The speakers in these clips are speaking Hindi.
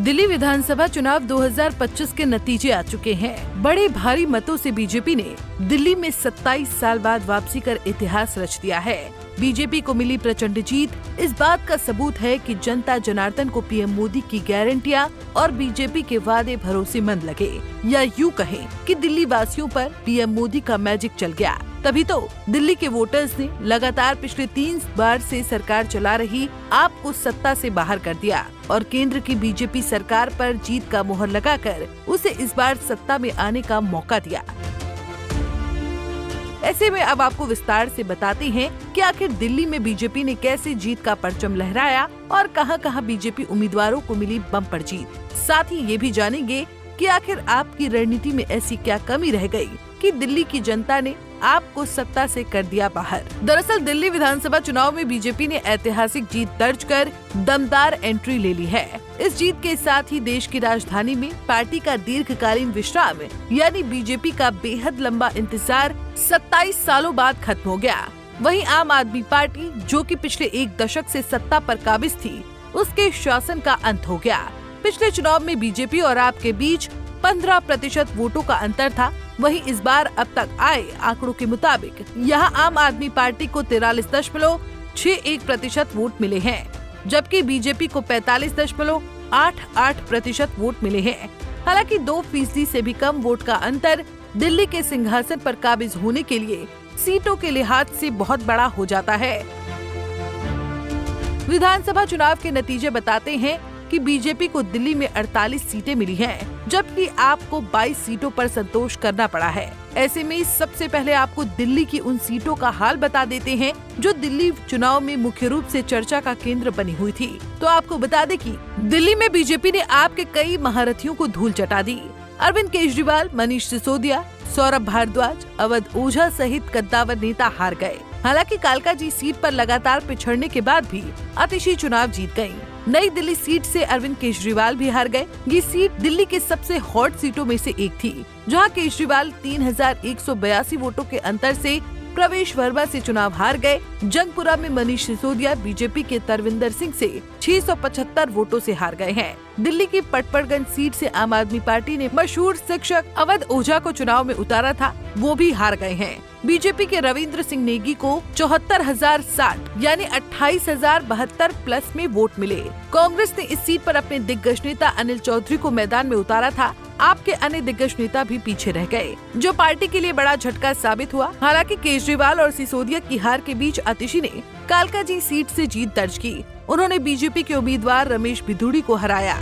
दिल्ली विधानसभा चुनाव 2025 के नतीजे आ चुके हैं। बड़े भारी मतों से बीजेपी ने दिल्ली में 27 साल बाद वापसी कर इतिहास रच दिया है। बीजेपी को मिली प्रचंड जीत इस बात का सबूत है कि जनता जनार्दन को पीएम मोदी की गारंटियां और बीजेपी के वादे भरोसेमंद लगे, या यूं कहें कि दिल्ली वासियों पर पीएम मोदी का मैजिक चल गया। तभी तो दिल्ली के वोटर्स ने लगातार पिछले 3 बार से सरकार चला रही आप को सत्ता से बाहर कर दिया और केंद्र की बीजेपी सरकार पर जीत का मोहर लगाकर उसे इस बार सत्ता में आने का मौका दिया। ऐसे में अब आपको विस्तार से बताते हैं कि आखिर दिल्ली में बीजेपी ने कैसे जीत का परचम लहराया और कहां-कहां बीजेपी उम्मीदवारों को मिली बम्पर जीत। साथ ही ये भी जानेंगे कि आखिर आपकी रणनीति में ऐसी क्या कमी रह गई कि दिल्ली की जनता ने आपको सत्ता से कर दिया बाहर। दरअसल दिल्ली विधानसभा चुनाव में बीजेपी ने ऐतिहासिक जीत दर्ज कर दमदार एंट्री ले ली है। इस जीत के साथ ही देश की राजधानी में पार्टी का दीर्घकालीन विश्राम यानी बीजेपी का बेहद लंबा इंतजार 27 सालों बाद खत्म हो गया। वहीं आम आदमी पार्टी, जो कि पिछले 1 दशक से सत्ता पर काबिज थी, उसके शासन का अंत हो गया। पिछले चुनाव में बीजेपी और आप के बीच 15% वोटों का अंतर था। वहीं इस बार अब तक आए आंकड़ों के मुताबिक यहां आम आदमी पार्टी को 43.61% वोट मिले हैं, जबकि बीजेपी को 45.88% वोट मिले हैं। हालांकि 2% से भी कम वोट का अंतर दिल्ली के सिंहासन पर काबिज होने के लिए सीटों के लिहाज से बहुत बड़ा हो जाता है। विधानसभा चुनाव के नतीजे बताते हैं कि बीजेपी को दिल्ली में 48 सीटें मिली हैं, जबकि आपको 22 सीटों पर संतोष करना पड़ा है। ऐसे में सबसे पहले आपको दिल्ली की उन सीटों का हाल बता देते हैं जो दिल्ली चुनाव में मुख्य रूप से चर्चा का केंद्र बनी हुई थी। तो आपको बता दें कि दिल्ली में बीजेपी ने आपके कई महारथियों को धूल चटा दी। अरविंद केजरीवाल, मनीष सिसोदिया, सौरभ भारद्वाज, अवध ओझा सहित कद्दावर नेता हार गए। हालांकि कालकाजी सीट पर लगातार पिछड़ने के बाद भी आतिशी चुनाव जीत गयी। नई दिल्ली सीट से अरविंद केजरीवाल भी हार गए। ये सीट दिल्ली के सबसे हॉट सीटों में से एक थी, जहां केजरीवाल 3182 वोटों के अंतर से प्रवेश वर्मा से चुनाव हार गए। जंगपुरा में मनीष सिसोदिया बीजेपी के तरविंदर सिंह से 675 वोटों से हार गए हैं। दिल्ली की पटपड़गंज सीट से आम आदमी पार्टी ने मशहूर शिक्षक अवध ओझा को चुनाव में उतारा था, वो भी हार गए हैं। बीजेपी के रविंद्र सिंह नेगी को 74,060 यानी 28,072 प्लस में वोट मिले। कांग्रेस ने इस सीट पर अपने दिग्गज नेता अनिल चौधरी को मैदान में उतारा था। आपके अन्य दिग्गज नेता भी पीछे रह गए, जो पार्टी के लिए बड़ा झटका साबित हुआ। हालांकि केजरीवाल और सिसोदिया की हार के बीच आतिशी ने कालकाजी सीट से जीत दर्ज की। उन्होंने बीजेपी के उम्मीदवार रमेश बिधूड़ी को हराया।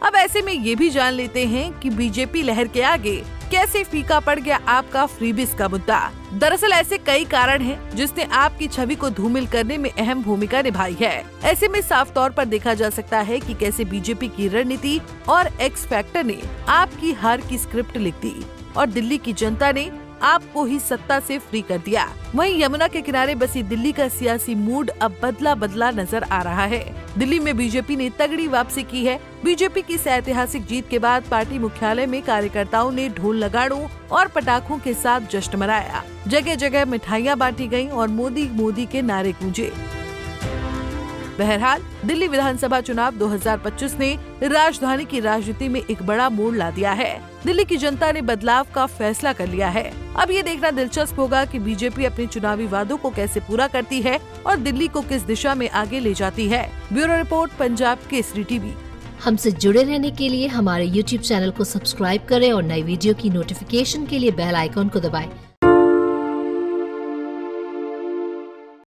अब ऐसे में ये भी जान लेते हैं कि बीजेपी लहर के आगे कैसे फीका पड़ गया आपका फ्रीबीज का मुद्दा। दरअसल ऐसे कई कारण हैं जिसने आपकी छवि को धूमिल करने में अहम भूमिका निभाई है। ऐसे में साफ तौर पर देखा जा सकता है कि कैसे बीजेपी की रणनीति और एक्स फैक्टर ने आपकी हार की स्क्रिप्ट लिख दी और दिल्ली की जनता ने आपको ही सत्ता से फ्री कर दिया। वहीं यमुना के किनारे बसी दिल्ली का सियासी मूड अब बदला नजर आ रहा है। दिल्ली में बीजेपी ने तगड़ी वापसी की है। बीजेपी की इस ऐतिहासिक जीत के बाद पार्टी मुख्यालय में कार्यकर्ताओं ने ढोल नगाड़ों और पटाखों के साथ जश्न मनाया। जगह जगह मिठाइयां बांटी गयीं और मोदी मोदी के नारे गूंजे। बहरहाल दिल्ली विधानसभा चुनाव 2025 ने राजधानी की राजनीति में एक बड़ा मोड़ ला दिया है। दिल्ली की जनता ने बदलाव का फैसला कर लिया है। अब ये देखना दिलचस्प होगा कि बीजेपी अपने चुनावी वादों को कैसे पूरा करती है और दिल्ली को किस दिशा में आगे ले जाती है। Bureau report, Punjab Kesari TV. हमसे जुड़े रहने के लिए हमारे YouTube चैनल को सब्सक्राइब करें और नई वीडियो की नोटिफिकेशन के लिए बेल आइकॉन को दबाएं।